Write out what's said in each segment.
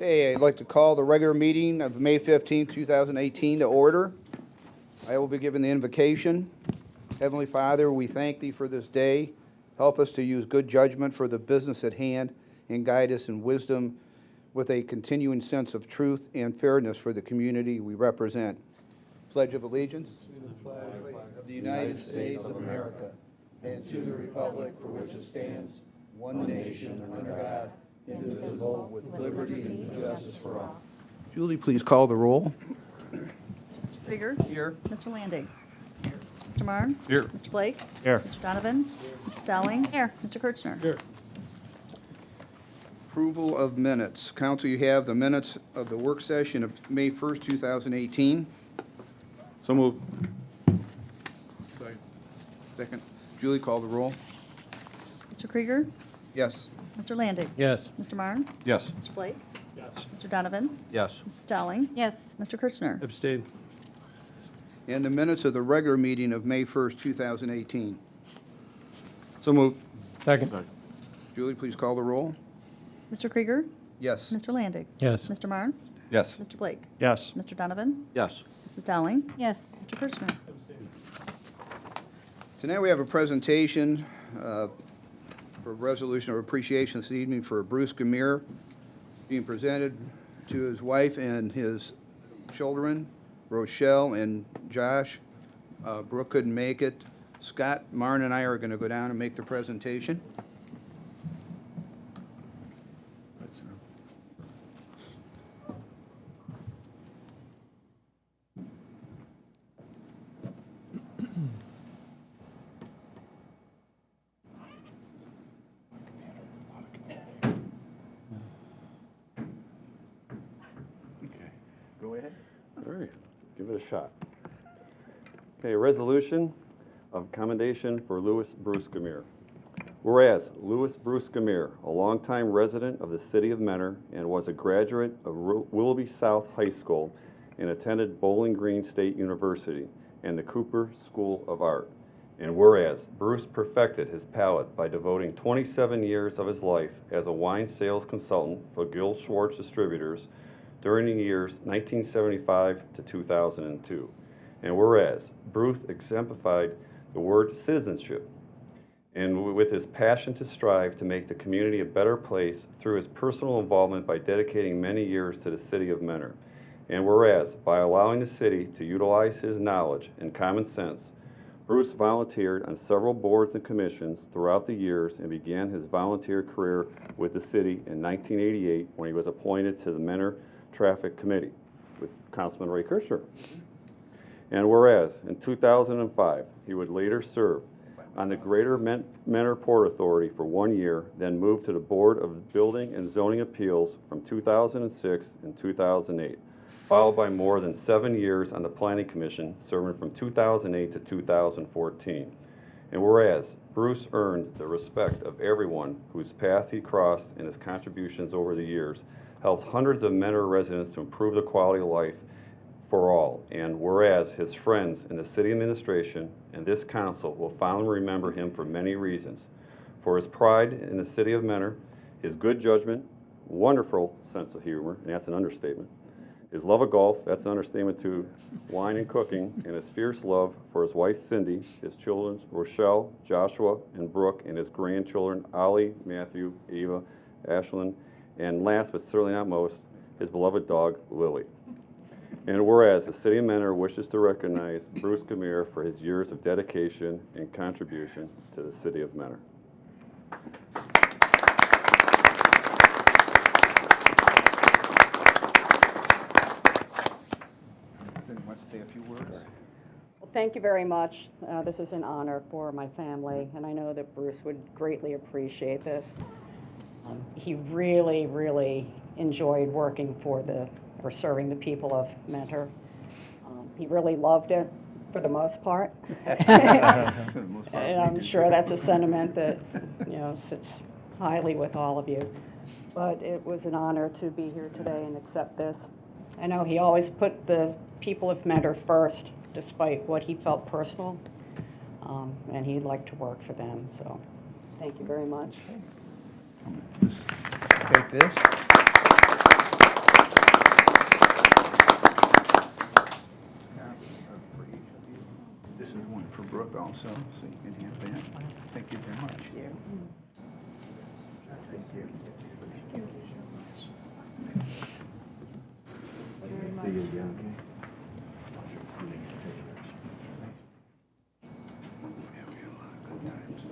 Okay, I'd like to call the regular meeting of May 15, 2018 to order. I will be giving the invocation. Heavenly Father, we thank Thee for this day. Help us to use good judgment for the business at hand and guide us in wisdom with a continuing sense of truth and fairness for the community we represent. Pledge of Allegiance. To the flag of the United States of America and to the republic for which it stands, one nation under God, indivisible, with liberty and justice for all. Julie, please call the roll. Mr. Krieger? Here. Mr. Landig? Mr. Marne? Here. Mr. Blake? Here. Mr. Donovan? Mrs. Dowling? Here. Mr. Kirchner? Here. Approval of minutes. Council, you have the minutes of the work session of May 1st, 2018. So moved. Second. Julie, call the roll. Mr. Krieger? Yes. Mr. Landig? Yes. Mr. Marne? Yes. Mr. Blake? Yes. Mr. Donovan? Yes. Mrs. Dowling? Yes. Mr. Kirchner? Abstain. And the minutes of the regular meeting of May 1st, 2018. So moved. Second. Julie, please call the roll. Mr. Krieger? Yes. Mr. Landig? Yes. Mr. Marne? Yes. Mr. Blake? Yes. Mr. Donovan? Yes. Mrs. Dowling? Yes. Mr. Kirchner? Tonight we have a presentation for resolution of appreciation this evening for Bruce Gamir, being presented to his wife and his children, Rochelle and Josh. Brooke couldn't make it. Scott, Marn, and I are going to go down and make the presentation. Go ahead. All right, give it a shot. Okay, a resolution of commendation for Louis Bruce Gamir. Whereas Louis Bruce Gamir, a longtime resident of the city of Mentor and was a graduate of Willoughby South High School and attended Bowling Green State University and the Cooper School of Art. And whereas Bruce perfected his palate by devoting 27 years of his life as a wine sales consultant for Gil Schwartz Distributors during the years 1975 to 2002. And whereas Bruce exemplified the word citizenship, and with his passion to strive to make the community a better place through his personal involvement by dedicating many years to the city of Mentor. And whereas by allowing the city to utilize his knowledge and common sense, Bruce volunteered on several boards and commissions throughout the years and began his volunteer career with the city in 1988 when he was appointed to the Mentor Traffic Committee with Councilman Ray Kirchner. And whereas in 2005, he would later serve on the Greater Mentor Port Authority for 1 year, then moved to the Board of Building and Zoning Appeals from 2006 and 2008, followed by more than 7 years on the Planning Commission, serving from 2008 to 2014. And whereas Bruce earned the respect of everyone whose path he crossed, and his contributions over the years helped hundreds of Mentor residents to improve the quality of life for all. And whereas his friends in the city administration and this council will fondly remember him for many reasons: for his pride in the city of Mentor, his good judgment, wonderful sense of humor, and that's an understatement, his love of golf, that's an understatement too, wine and cooking, and his fierce love for his wife Cindy, his children Rochelle, Joshua, and Brooke, and his grandchildren Ollie, Matthew, Eva, Ashlyn, and last but certainly not most, his beloved dog Lily. And whereas the city of Mentor wishes to recognize Bruce Gamir for his years of dedication and contribution to the city of Mentor. Want to say a few words? Well, thank you very much. This is an honor for my family, and I know that Bruce would greatly appreciate this. He really, really enjoyed working for or serving the people of Mentor. He really loved it for the most part. And I'm sure that's a sentiment that, sits highly with all of you. But it was an honor to be here today and accept this. I know he always put the people of Mentor first, despite what he felt personal, and he'd like to work for them. So thank you very much. Take this.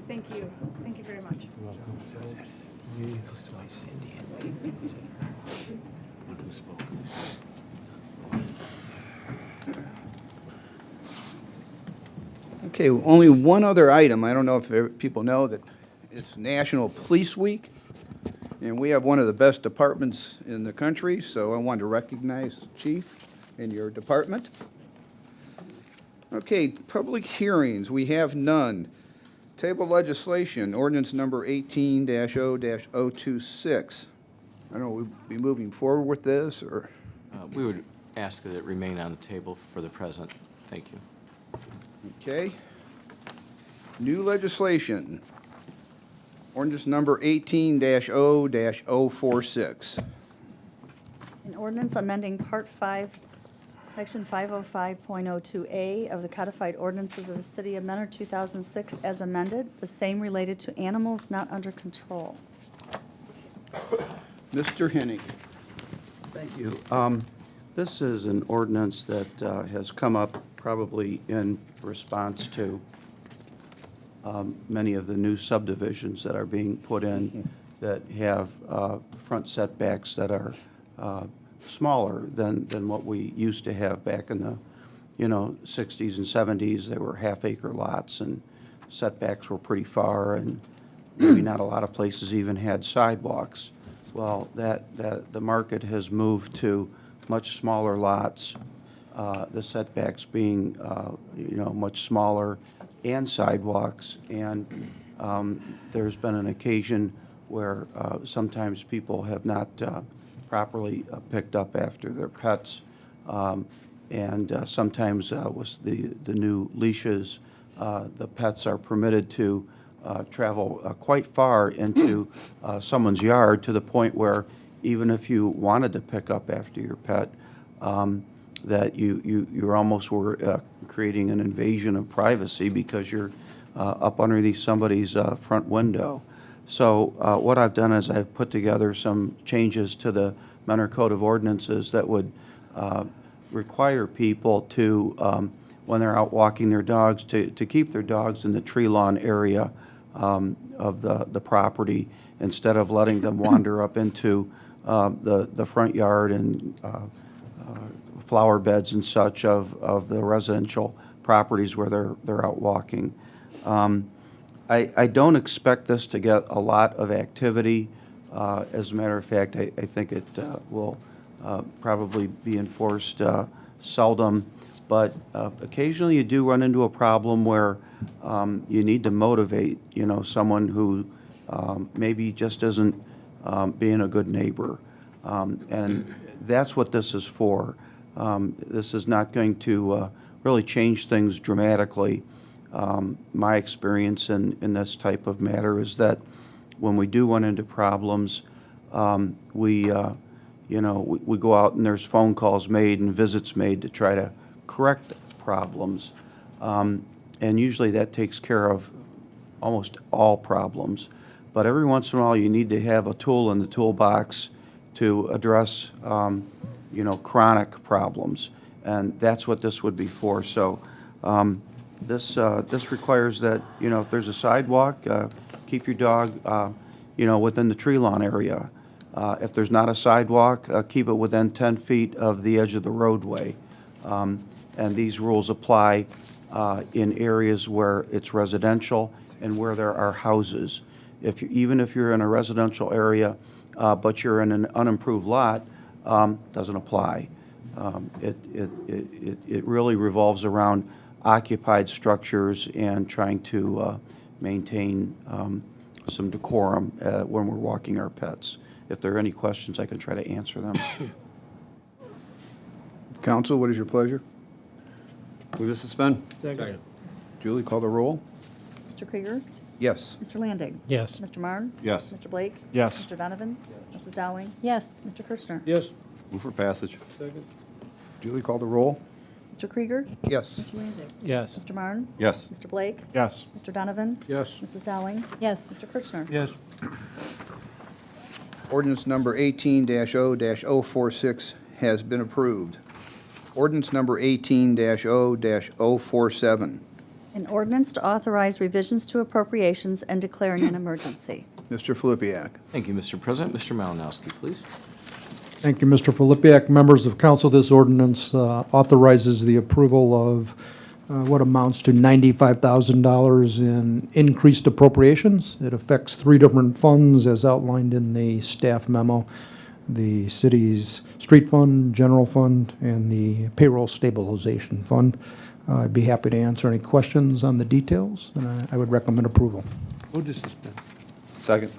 Thank you. Thank you very much. Okay, only one other item. I don't know if people know that it's National Police Week, and we have one of the best departments in the country, so I wanted to recognize Chief and your department. Okay, public hearings, we have none. Table legislation, ordinance number 18-0-026. I don't know, we'll be moving forward with this, or? We would ask that it remain on the table for the present. Thank you. Okay. New legislation. Ordinance number 18-0-046. An ordinance amending Part 5, Section 505.02A of the codified ordinances of the City of Mentor 2006 as amended, the same related to animals not under control. Mr. Henning. Thank you. This is an ordinance that has come up probably in response to many of the new subdivisions that are being put in that have front setbacks that are smaller than what we used to have back in the, 60s and 70s. They were half-acre lots, and setbacks were pretty far, and maybe not a lot of places even had sidewalks. Well, the market has moved to much smaller lots, the setbacks being, much smaller, and sidewalks. And there's been an occasion where sometimes people have not properly picked up after their pets. And sometimes with the new leashes, the pets are permitted to travel quite far into someone's yard, to the point where even if you wanted to pick up after your pet, that you almost were creating an invasion of privacy because you're up underneath somebody's front window. So what I've done is I've put together some changes to the Mentor Code of Ordinances that would require people to, when they're out walking their dogs, to keep their dogs in the tree lawn area of the property, instead of letting them wander up into the front yard and flower beds and such of the residential properties where they're out walking. I don't expect this to get a lot of activity. As a matter of fact, I think it will probably be enforced seldom, but occasionally you do run into a problem where you need to motivate, someone who maybe just isn't being a good neighbor. And that's what this is for. This is not going to really change things dramatically. My experience in this type of matter is that when we do run into problems, we go out and there's phone calls made and visits made to try to correct problems. And usually that takes care of almost all problems. But every once in a while you need to have a tool in the toolbox to address chronic problems. And that's what this would be for. So this requires that, if there's a sidewalk, keep your dog, within the tree lawn area. If there's not a sidewalk, keep it within 10 feet of the edge of the roadway. And these rules apply in areas where it's residential and where there are houses. Even if you're in a residential area, but you're in an unimproved lot, doesn't apply. It really revolves around occupied structures and trying to maintain some decorum when we're walking our pets. If there are any questions, I can try to answer them. Council, what is your pleasure? Move to suspend. Second. Julie, call the roll. Mr. Krieger? Yes. Mr. Landing? Yes. Mr. Marne? Yes. Mr. Blake? Yes. Mr. Donovan? Mrs. Dowling? Yes. Mr. Kirchner? Yes. Move for passage. Second. Julie, call the roll. Mr. Krieger? Yes. Mr. Landig? Yes. Mr. Marne? Yes. Mr. Blake? Yes. Mr. Donovan? Yes. Mrs. Dowling? Yes. Mr. Kirchner? Yes. Ordinance number 18-0-046 has been approved. Ordinance number 18-0-047. An ordinance to authorize revisions to appropriations and declaring an emergency. Mr. Filipiak. Thank you, Mr. President. Mr. Malinowski, please. Thank you, Mr. Filipiak. Members of council, this ordinance authorizes the approval of what amounts to $95,000 in increased appropriations. It affects 3 different funds as outlined in the staff memo: the city's street fund, general fund, and the payroll stabilization fund. I'd be happy to answer any questions on the details, and I would recommend approval. Move to suspend. Second.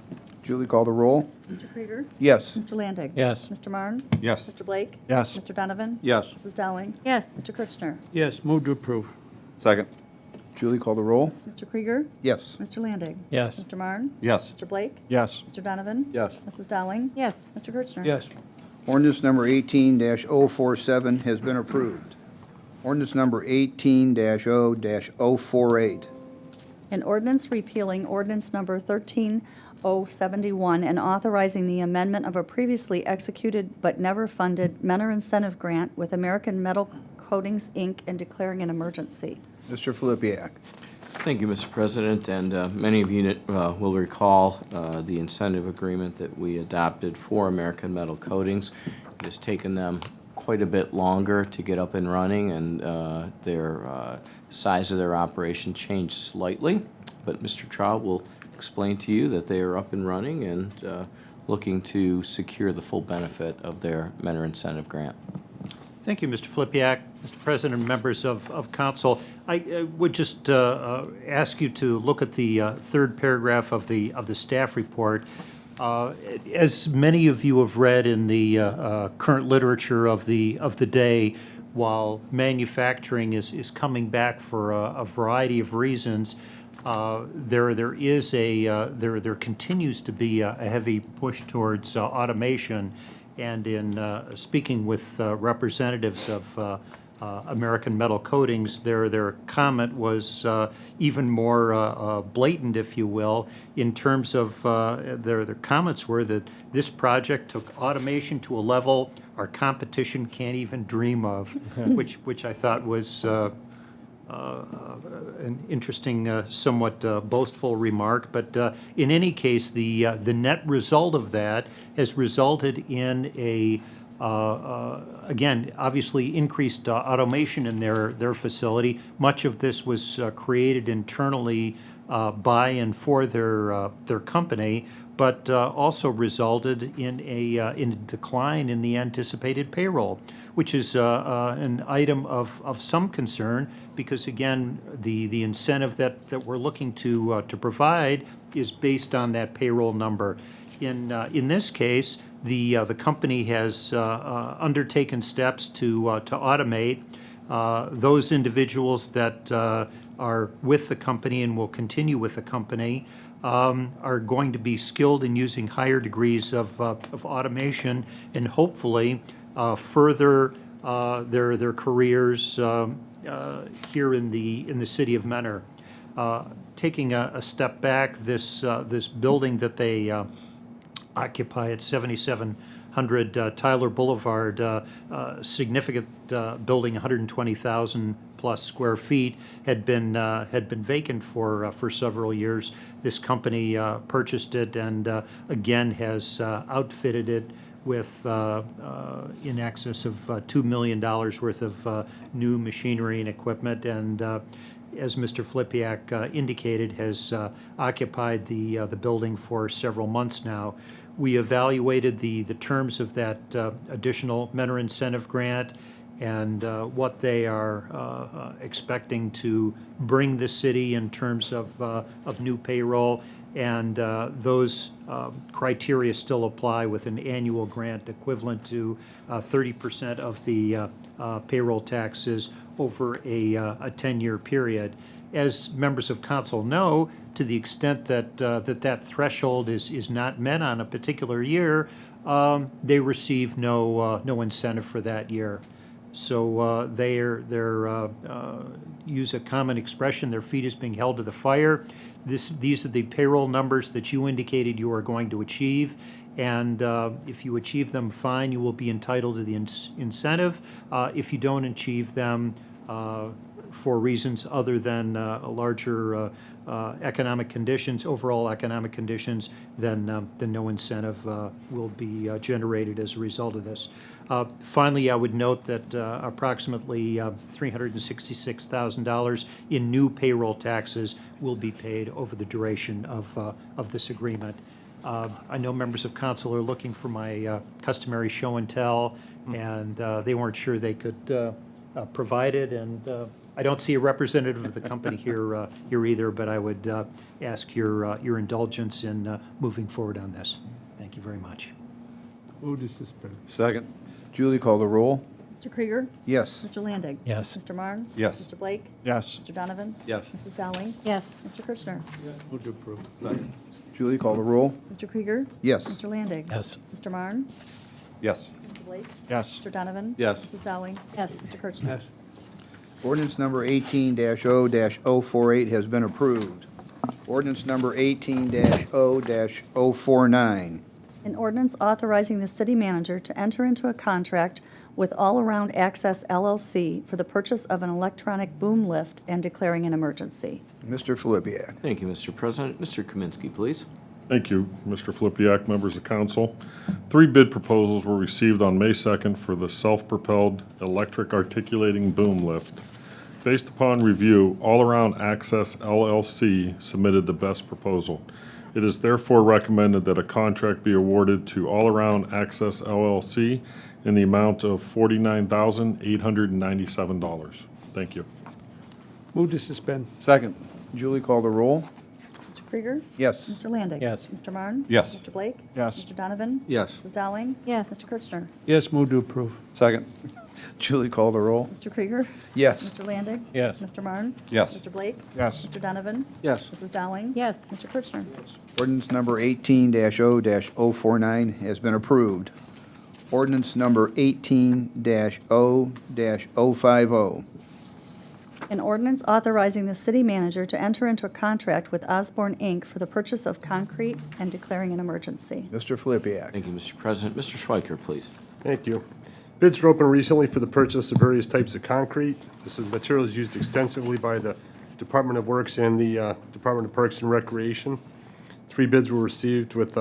Julie, call the roll. Mr. Krieger? Yes. Mr. Landig? Yes. Mr. Marne? Yes. Mr. Blake? Yes. Mr. Donovan? Yes. Mrs. Dowling? Yes. Mr. Kirchner? Yes, move to approve. Second. Julie, call the roll. Mr. Krieger? Yes. Mr. Landig? Yes. Mr. Marne? Yes. Mr. Blake? Yes. Mr. Donovan? Yes. Mrs. Dowling? Yes. Mr. Kirchner? Yes. Ordinance number 18-047 has been approved. Ordinance number 18-0-048. An ordinance repealing ordinance number 13071 and authorizing the amendment of a previously executed but never funded Mentor Incentive Grant with American Metal Coatings, Inc., and declaring an emergency. Mr. Filipiak. Thank you, Mr. President, and many of you will recall the incentive agreement that we adopted for American Metal Coatings. It has taken them quite a bit longer to get up and running, and their size of their operation changed slightly. But Mr. Trout will explain to you that they are up and running and looking to secure the full benefit of their Mentor Incentive Grant. Thank you, Mr. Flipiak, Mr. President, and members of council. I would just ask you to look at the third paragraph of the staff report. As many of you have read in the current literature of the day, while manufacturing is coming back for a variety of reasons, there continues to be a heavy push towards automation. And in speaking with representatives of American Metal Coatings, their comment was even more blatant, if you will, in terms of their comments were that this project took automation to a level our competition can't even dream of, which I thought was an interesting, somewhat boastful remark. But in any case, the net result of that has resulted in a again, obviously increased automation in their facility. Much of this was created internally by and for their company, but also resulted in a decline in the anticipated payroll, which is an item of some concern because, again, the incentive that we're looking to provide is based on that payroll number. In this case, the company has undertaken steps to automate. Those individuals that are with the company and will continue with the company are going to be skilled in using higher degrees of automation and hopefully further their careers here in the city of Mentor. Taking a step back, this building that they occupy at 7700 Tyler Boulevard, significant building, 120,000 plus square feet, had been vacant for several years. This company purchased it and again has outfitted it with in excess of $2 million worth of new machinery and equipment, and as Mr. Flipiak indicated, has occupied the building for several months now. We evaluated the terms of that additional Mentor Incentive Grant and what they are expecting to bring the city in terms of new payroll, and those criteria still apply with an annual grant equivalent to 30% of the payroll taxes over a 10-year period. As members of council know, to the extent that that threshold is not met on a particular year, they receive no incentive for that year. So they're use a common expression, their feet is being held to the fire. These are the payroll numbers that you indicated you are going to achieve. And if you achieve them, fine, you will be entitled to the incentive. If you don't achieve them for reasons other than larger economic conditions, overall economic conditions, then no incentive will be generated as a result of this. Finally, I would note that approximately $366,000 in new payroll taxes will be paid over the duration of this agreement. I know members of council are looking for my customary show and tell, and they weren't sure they could provide it, and I don't see a representative of the company here either, but I would ask your indulgence in moving forward on this. Thank you very much. Move to suspend. Second. Julie, call the roll. Mr. Krieger? Yes. Mr. Landig? Yes. Mr. Marne? Yes. Mr. Blake? Yes. Mr. Donovan? Yes. Mrs. Dowling? Yes. Mr. Kirchner? Move to approve. Second. Julie, call the roll. Mr. Krieger? Yes. Mr. Landig? Yes. Mr. Marne? Yes. Mr. Blake? Yes. Mr. Donovan? Yes. Mrs. Dowling? Yes. Mr. Kirchner? Yes. Ordinance number 18-0-048 has been approved. Ordinance number 18-0-049. An ordinance authorizing the city manager to enter into a contract with All Around Access LLC for the purchase of an electronic boom lift and declaring an emergency. Mr. Filipiak. Thank you, Mr. President. Mr. Kaminsky, please. Thank you, Mr. Flipiak, members of council. 3 bid proposals were received on May 2nd for the self-propelled electric articulating boom lift. Based upon review, All Around Access LLC submitted the best proposal. It is therefore recommended that a contract be awarded to All Around Access LLC in the amount of $49,897. Thank you. Move to suspend. Second. Julie, call the roll. Mr. Krieger? Yes. Mr. Landig? Yes. Mr. Marne? Yes. Mr. Blake? Yes. Mr. Donovan? Yes. Mrs. Dowling? Yes. Mr. Kirchner? Yes, move to approve. Second. Julie, call the roll. Mr. Krieger? Yes. Mr. Landig? Yes. Mr. Marne? Yes. Mr. Blake? Yes. Mr. Donovan? Yes. Mrs. Dowling? Yes. Mr. Kirchner? Ordinance number 18-0-049 has been approved. Ordinance number 18-0-050. An ordinance authorizing the city manager to enter into a contract with Osborne, Inc. for the purchase of concrete and declaring an emergency. Mr. Filipiak. Thank you, Mr. President. Mr. Schweikert, please. Thank you. Bids were opened recently for the purchase of various types of concrete. This is materials used extensively by the Department of Works and the Department of Parks and Recreation. 3 bids were received with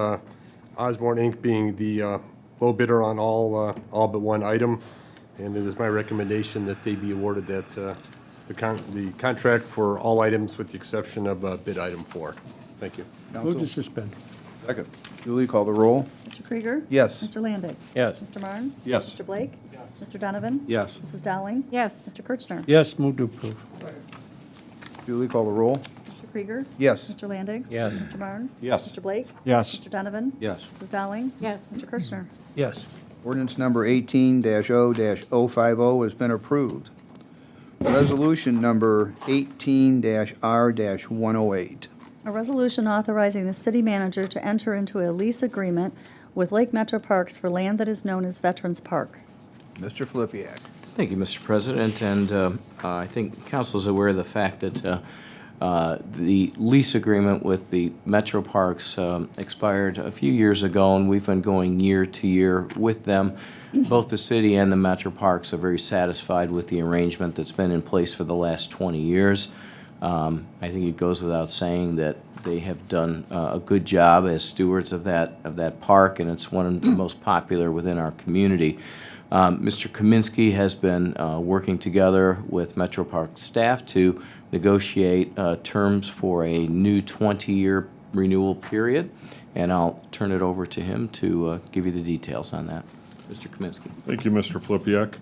Osborne, Inc. being the low bidder on all but one item. And it is my recommendation that they be awarded that the contract for all items with the exception of bid item 4. Thank you. Move to suspend. Second. Julie, call the roll. Mr. Krieger? Yes. Mr. Landig? Yes. Mr. Marne? Yes. Mr. Blake? Mr. Donovan? Yes. Mrs. Dowling? Yes. Mr. Kirchner? Yes, move to approve. Julie, call the roll. Mr. Krieger? Yes. Mr. Landig? Yes. Mr. Marne? Yes. Mr. Blake? Yes. Mr. Donovan? Yes. Mrs. Dowling? Yes. Mr. Kirchner? Yes. Ordinance number 18-0-050 has been approved. Resolution number 18-R-108. A resolution authorizing the city manager to enter into a lease agreement with Lake Metro Parks for land that is known as Veterans Park. Mr. Filipiak. Thank you, Mr. President, and I think council is aware of the fact that the lease agreement with the Metro Parks expired a few years ago, and we've been going year to year with them. Both the city and the Metro Parks are very satisfied with the arrangement that's been in place for the last 20 years. I think it goes without saying that they have done a good job as stewards of that park, and it's one of the most popular within our community. Mr. Kaminsky has been working together with Metro Park staff to negotiate terms for a new 20-year renewal period, and I'll turn it over to him to give you the details on that. Mr. Kaminsky. Thank you, Mr. Flipiak.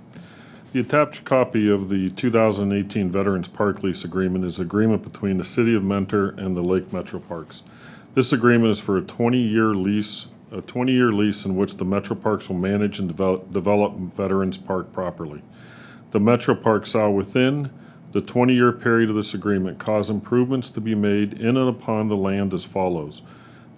The attached copy of the 2018 Veterans Park Lease Agreement is an agreement between the City of Mentor and the Lake Metro Parks. This agreement is for a 20-year lease in which the Metro Parks will manage and develop Veterans Park properly. The Metro Parks shall, within the 20-year period of this agreement, cause improvements to be made in and upon the land as follows.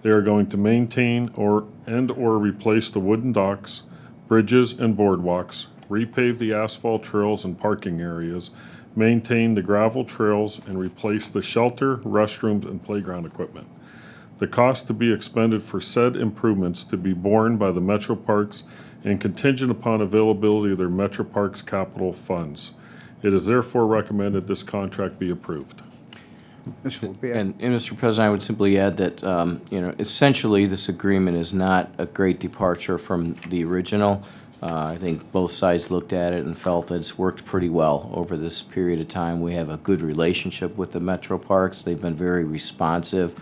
They are going to maintain or replace the wooden docks, bridges, and boardwalks, repave the asphalt trails and parking areas, maintain the gravel trails, and replace the shelter, restrooms, and playground equipment. The cost to be expended for said improvements to be borne by the Metro Parks and contingent upon availability of their Metro Parks capital funds. It is therefore recommended this contract be approved. Mr. Lepierre. And Mr. President, I would simply add that, essentially, this agreement is not a great departure from the original. I think both sides looked at it and felt that it's worked pretty well over this period of time. We have a good relationship with the Metro Parks. They've been very responsive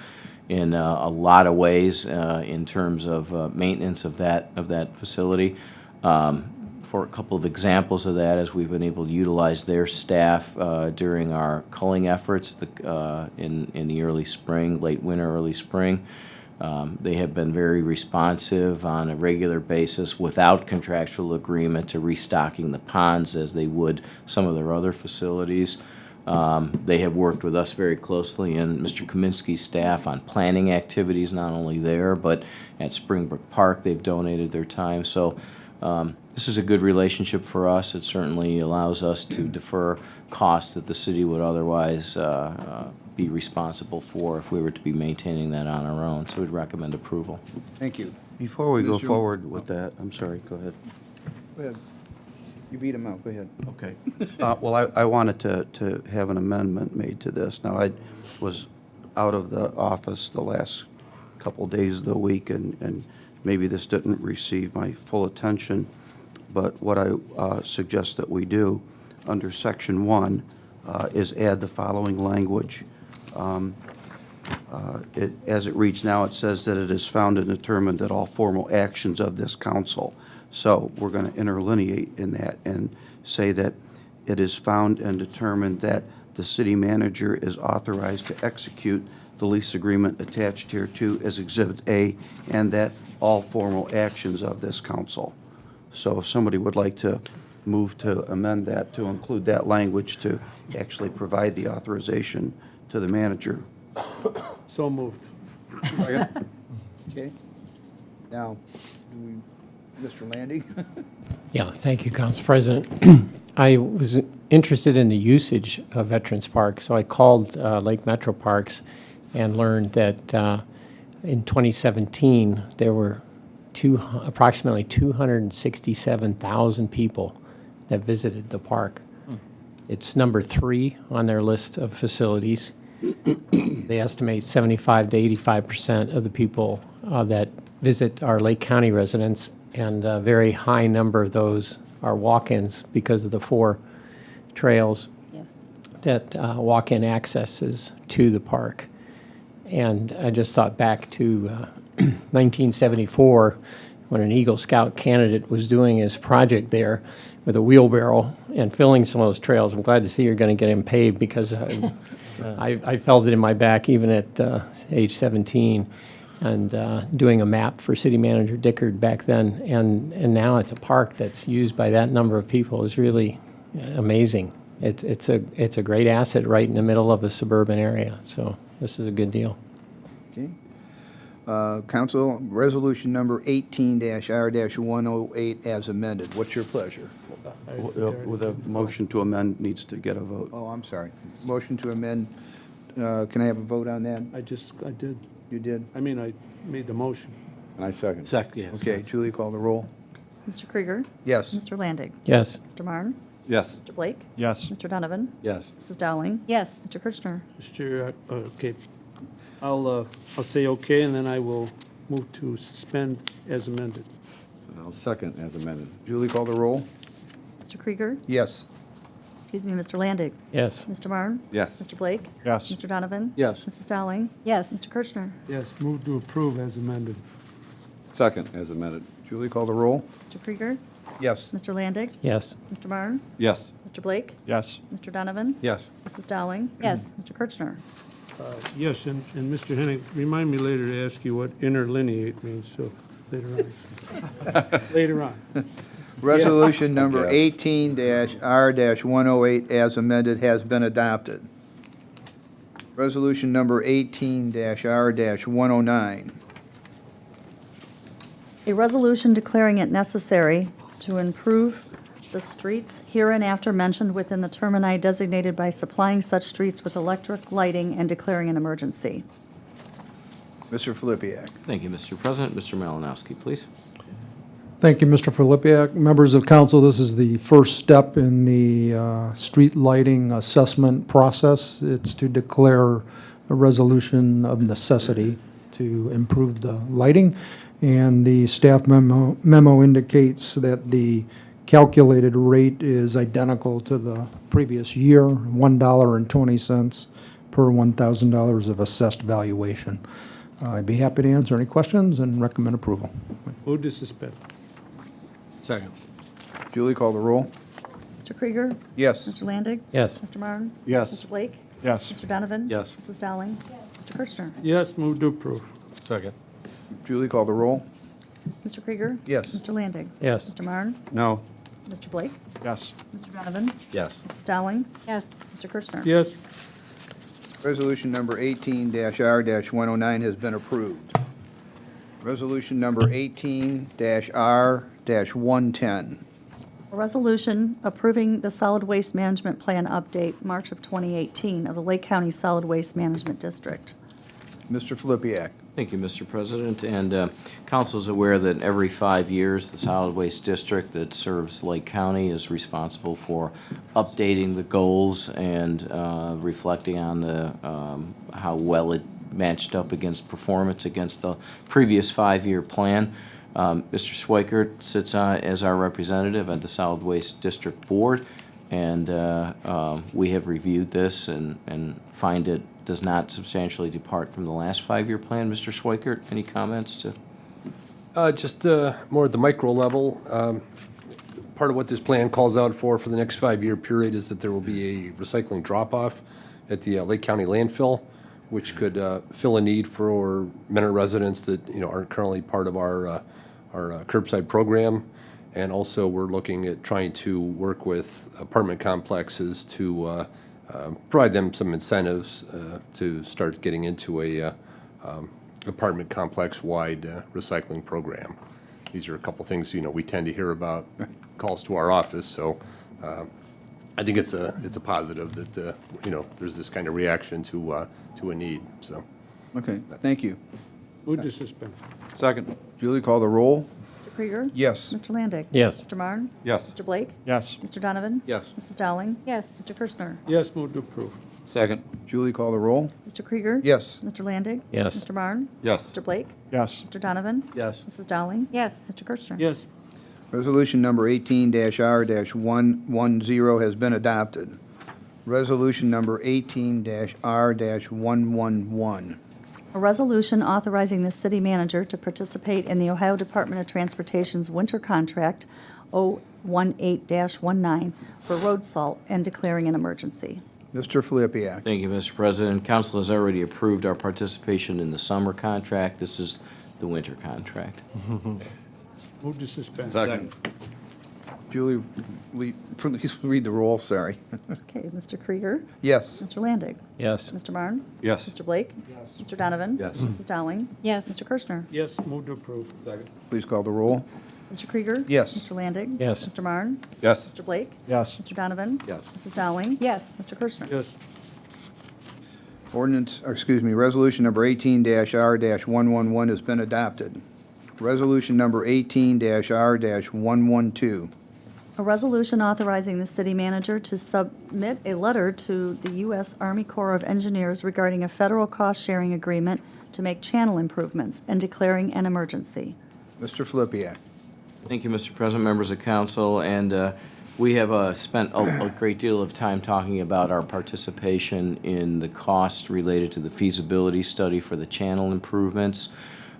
in a lot of ways in terms of maintenance of that facility. For a couple of examples of that, as we've been able to utilize their staff during our culling efforts in the early spring, late winter, early spring. They have been very responsive on a regular basis without contractual agreement to restocking the ponds as they would some of their other facilities. They have worked with us very closely and Mr. Kaminsky's staff on planning activities, not only there, but at Springbrook Park. They've donated their time. So this is a good relationship for us. It certainly allows us to defer costs that the city would otherwise be responsible for if we were to be maintaining that on our own. So we'd recommend approval. Thank you. Before we go Mr. forward with that, I'm sorry, go ahead. Go ahead. You beat him out. Go ahead. Okay. Well, I wanted to have an amendment made to this. Now, I was out of the office the last couple days of the week, and maybe this didn't receive my full attention, but what I suggest that we do under Section 1 is add the following language. As it reads now, it says that it is found and determined that all formal actions of this council. So we're going to interlineate in that and say that it is found and determined that the city manager is authorized to execute the lease agreement attached here to as Exhibit A, and that all formal actions of this council. So if somebody would like to move to amend that to include that language to actually provide the authorization to the manager. So moved. Okay. Now, Mr. Landy? Yeah, thank you, Council President. I was interested in the usage of Veterans Park, so I called Lake Metro Parks and learned that in 2017, there were approximately 267,000 people that visited the park. It's number 3 on their list of facilities. They estimate 75 to 85% of the people that visit are Lake County residents, and a very high number of those are walk-ins because of the 4 trails that walk-in accesses to the park. And I just thought back to 1974 when an Eagle Scout candidate was doing his project there with a wheelbarrow and filling some of those trails. I'm glad to see you're going to get him paid because I felt it in my back even at age 17. And doing a map for City Manager Dickard back then, and now it's a park that's used by that number of people is really amazing. It's a great asset right in the middle of a suburban area, so this is a good deal. Okay. Council, resolution number 18-R-108 as amended. What's your pleasure? With a motion to amend needs to get a vote. Oh, I'm sorry. Motion to amend. Can I have a vote on that? I did. You did? I mean, I made the motion. I second. Yes. Okay, Julie, call the roll. Mr. Krieger? Yes. Mr. Landig? Yes. Mr. Marne? Yes. Mr. Blake? Yes. Mr. Donovan? Yes. Mrs. Dowling? Yes. Mr. Kirchner? Mr. Okay. I'll say okay, and then I will move to suspend as amended. I'll second as amended. Julie, call the roll. Mr. Krieger? Yes. Excuse me, Mr. Landig? Yes. Mr. Marne? Yes. Mr. Blake? Yes. Mr. Donovan? Yes. Mrs. Dowling? Yes. Mr. Kirchner? Yes, move to approve as amended. Second as amended. Julie, call the roll. Mr. Krieger? Yes. Mr. Landig? Yes. Mr. Marne? Yes. Mr. Blake? Yes. Mr. Donovan? Yes. Mrs. Dowling? Yes. Mr. Kirchner? Yes, and Mr. Hennig, remind me later to ask you what interlineate means, so later on. Later on. Resolution number Yes. 18-R-108 as amended has been adopted. Resolution number 18-R-109. A resolution declaring it necessary to improve the streets hereinafter mentioned within the termini designated by supplying such streets with electric lighting and declaring an emergency. Mr. Filipiak. Thank you, Mr. President. Mr. Malinowski, please. Thank you, Mr. Filipiak. Members of council, this is the first step in the street lighting assessment process. It's to declare a resolution of necessity to improve the lighting. And the staff memo indicates that the calculated rate is identical to the previous year, $1.20 per $1,000 of assessed valuation. I'd be happy to answer any questions and recommend approval. Move to suspend. Second. Julie, call the roll. Mr. Krieger? Yes. Mr. Landig? Yes. Mr. Marne? Yes. Mr. Blake? Yes. Mr. Donovan? Yes. Mrs. Dowling? Mr. Kirchner? Yes, move to approve. Second. Julie, call the roll. Mr. Krieger? Yes. Mr. Landig? Yes. Mr. Marne? No. Mr. Blake? Yes. Mr. Donovan? Yes. Mrs. Dowling? Yes. Mr. Kirchner? Yes, Resolution number 18-R-109 has been approved. Resolution number 18-R-110. A resolution approving the solid waste management plan update, March of 2018, of the Lake County Solid Waste Management District. Mr. Filipiak. Thank you, Mr. President. And council is aware that every 5 years, the Solid Waste District that serves Lake County is responsible for updating the goals and reflecting on the how well it matched up against performance against the previous 5-year plan. Mr. Schweikert sits as our representative at the Solid Waste District Board, and we have reviewed this and find it does not substantially depart from the last 5-year plan. Mr. Schweikert, any comments to? Just more at the micro level. Part of what this plan calls out for the next 5-year period is that there will be a recycling drop-off at the Lake County landfill, which could fill a need for Mentor residents that aren't currently part of our curbside program. And also, we're looking at trying to work with apartment complexes to provide them some incentives to start getting into a apartment complex-wide recycling program. These are a couple things we tend to hear about calls to our office. So I think it's a positive that there's this kind of reaction to a need. So Okay, thank you. move to suspend. Second. Julie, call the roll. Mr. Krieger? Yes. Mr. Landig? Yes. Mr. Marne? Yes. Mr. Blake? Yes. Mr. Donovan? Yes. Mrs. Dowling? Yes. Mr. Kirchner? Yes, move to approve. Second. Julie, call the roll. Mr. Krieger? Yes. Mr. Landig? Yes. Mr. Marne? Yes. Mr. Blake? Yes. Mr. Donovan? Yes. Mrs. Dowling? Yes. Mr. Kirchner? Yes, Resolution number 18-R-110 has been adopted. Resolution number 18-R-111. A resolution authorizing the city manager to participate in the Ohio Department of Transportation's winter contract 018-19 for road salt and declaring an emergency. Mr. Filipiak. Thank you, Mr. President. Council has already approved our participation in the summer contract. This is the winter contract. move to suspend. Second. Julie, please read the roll, sorry. Okay, Mr. Krieger? Yes. Mr. Landig? Yes. Mr. Marne? Yes. Mr. Blake? Yes. Mr. Donovan? Yes. Mrs. Dowling? Yes. Mr. Kirchner? Yes, move to approve. Second. Please call the roll. Mr. Krieger? Yes. Mr. Landig? Yes. Mr. Marne? Yes. Mr. Blake? Yes. Mr. Donovan? Yes. Mrs. Dowling? Yes. Mr. Kirchner? Yes, Resolution number 18-R-111 has been adopted. Resolution number 18-R-112. A resolution authorizing the city manager to submit a letter to the U.S. Army Corps of Engineers regarding a federal cost-sharing agreement to make channel improvements and declaring an emergency. Mr. Filipiak. Thank you, Mr. President, members of council, and we have spent a great deal of time talking about our participation in the cost related to the feasibility study for the channel improvements.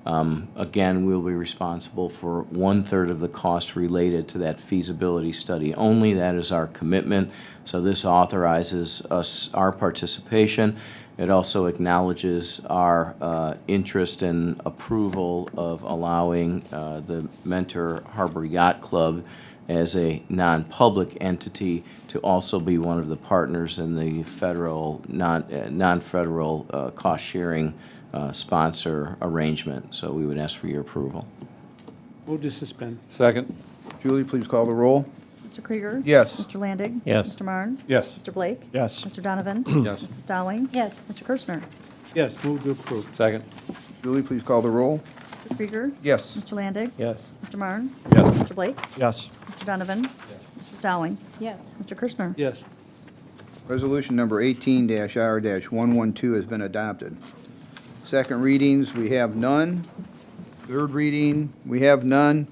Again, we'll be responsible for 1/3 of the cost related to that feasibility study only. That is our commitment. So this authorizes our participation. It also acknowledges our interest and approval of allowing the Mentor Harbor Yacht Club as a non-public entity to also be one of the partners in the federal, non-federal cost-sharing sponsor arrangement. So we would ask for your approval. move to suspend. Second. Julie, please call the roll. Mr. Krieger? Yes. Mr. Landig? Yes. Mr. Marne? Yes. Mr. Blake? Yes. Mr. Donovan? Yes. Mrs. Dowling? Yes. Mr. Kirschner? Yes, move to approve. Second. Julie, please call the roll. Mr. Krieger? Yes. Mr. Landig? Yes. Mr. Marne? Yes. Mr. Blake? Yes. Mr. Donovan? Mrs. Dowling? Yes. Mr. Kirschner? Yes, Resolution number 18-R-112 has been adopted. Second readings, we have none. Third reading, we have none.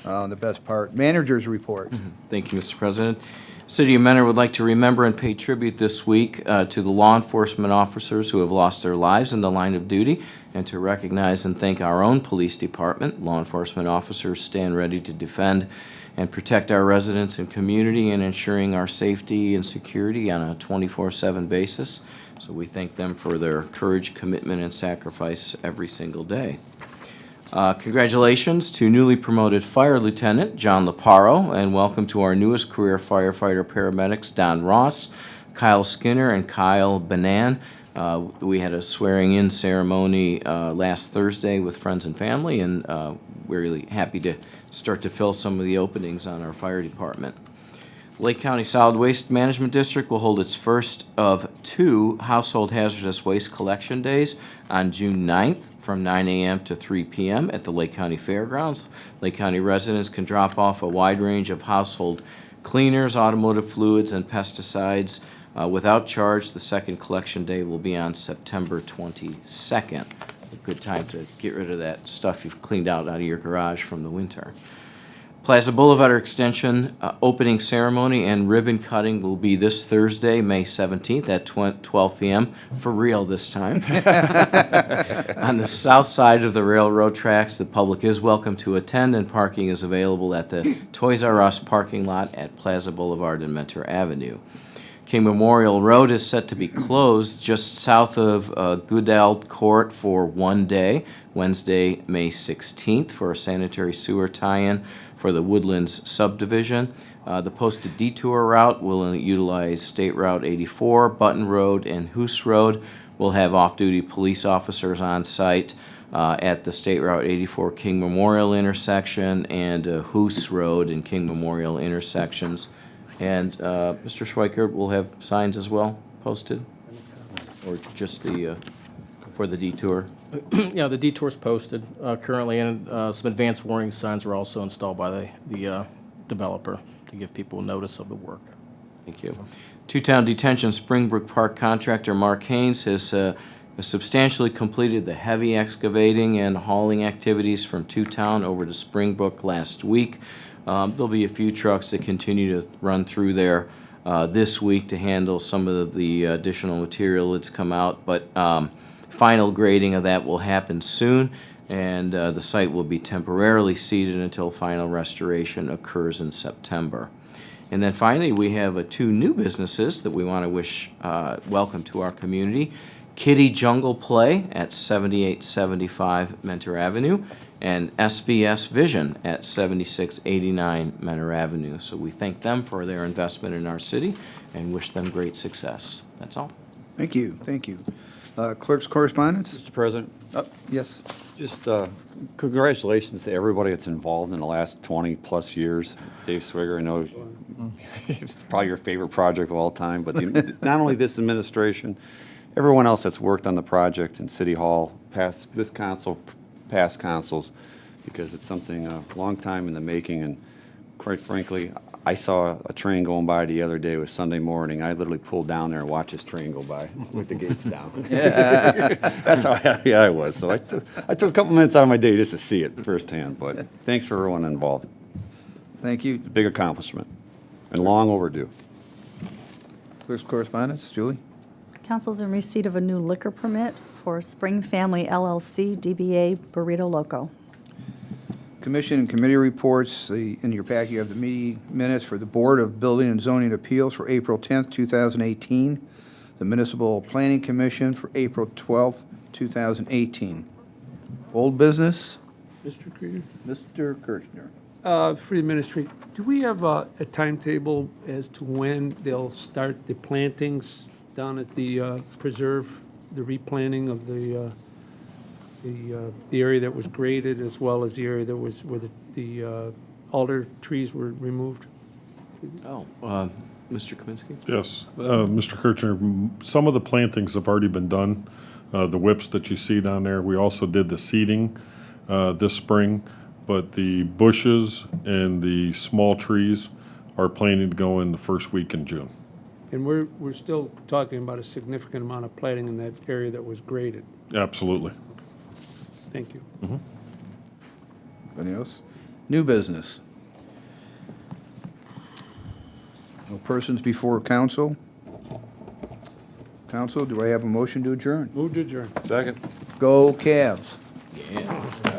The best part, manager's report. Thank you, Mr. President. City of Mentor would like to remember and pay tribute this week to the law enforcement officers who have lost their lives in the line of duty, and to recognize and thank our own police department. Law enforcement officers stand ready to defend and protect our residents and community, and ensuring our safety and security on a 24/7 basis. So we thank them for their courage, commitment, and sacrifice every single day. Congratulations to newly promoted Fire Lieutenant John Laparo, and welcome to our newest career firefighter paramedics, Don Ross, Kyle Skinner, and Kyle Banan. We had a swearing-in ceremony last Thursday with friends and family, and we're really happy to start to fill some of the openings on our fire department. Lake County Solid Waste Management District will hold its first of 2 household hazardous waste collection days on June 9th from 9 a.m. to 3 p.m. at the Lake County Fairgrounds. Lake County residents can drop off a wide range of household cleaners, automotive fluids, and pesticides without charge. The second collection day will be on September 22nd. A good time to get rid of that stuff you've cleaned out of your garage from the winter. Plaza Boulevard Extension opening ceremony and ribbon cutting will be this Thursday, May 17th at 12 p.m. for real this time. On the south side of the railroad tracks, the public is welcome to attend, and parking is available at the Toys R Us parking lot at Plaza Boulevard and Mentor Avenue. King Memorial Road is set to be closed just south of Goodell Court for one day, Wednesday, May 16th, for a sanitary sewer tie-in for the Woodlands subdivision. The posted detour route will utilize State Route 84, Button Road, and Hoos Road. We'll have off-duty police officers on site at the State Route 84 King Memorial intersection and Hoos Road and King Memorial intersections. And Mr. Schweikert will have signs as well posted? Or just the, for the detour? Yeah, the detour's posted currently, and some advanced warning signs were also installed by the developer to give people notice of the work. Thank you. Two-Town Detention Springbrook Park contractor Mark Haynes has substantially completed the heavy excavating and hauling activities from Two-Town over to Springbrook last week. There'll be a few trucks that continue to run through there this week to handle some of the additional material that's come out, but final grading of that will happen soon, and the site will be temporarily seeded until final restoration occurs in September. And then finally, we have 2 new businesses that we want to wish welcome to our community. Kitty Jungle Play at 7875 Mentor Avenue, and SVS Vision at 7689 Mentor Avenue. So we thank them for their investment in our city and wish them great success. That's all. Thank you, thank you. Clerk's correspondence? Mr. President, Yes. just congratulations to everybody that's involved in the last 20-plus years. Dave Swigger, I know it's probably your favorite project of all time, but not only this administration, everyone else that's worked on the project in City Hall, this council, past councils, because it's something a long time in the making, and quite frankly, I saw a train going by the other day. It was Sunday morning. I literally pulled down there and watched this train go by with the gates down. That's how happy I was. So I took a couple minutes out of my day just to see it firsthand, but thanks for everyone involved. Thank you. It's a big accomplishment and long overdue. Clerk's correspondence, Julie? Council's in receipt of a new liquor permit for Spring Family LLC, DBA Burrito Loco. Commission and committee reports. In your packet, you have the meeting minutes for the Board of Building and Zoning Appeals for April 10th, 2018, the Municipal Planning Commission for April 12th, 2018. Old business, Mr. Krieger? Mr. Kirchner. For the ministry, do we have a timetable as to when they'll start the plantings down at the preserve, the replanting of the area that was graded, as well as the area that was where the alder trees were removed? Oh, Mr. Kaminsky? Yes, Mr. Kirchner, some of the plantings have already been done, the whips that you see down there. We also did the seeding this spring, but the bushes and the small trees are planning to go in the first week in June. And we're still talking about a significant amount of planting in that area that was graded. Absolutely. Thank you. Anything else? New business. No persons before council. Council, do I have a motion to adjourn? Move to adjourn. Second. Go Cavs. Yeah.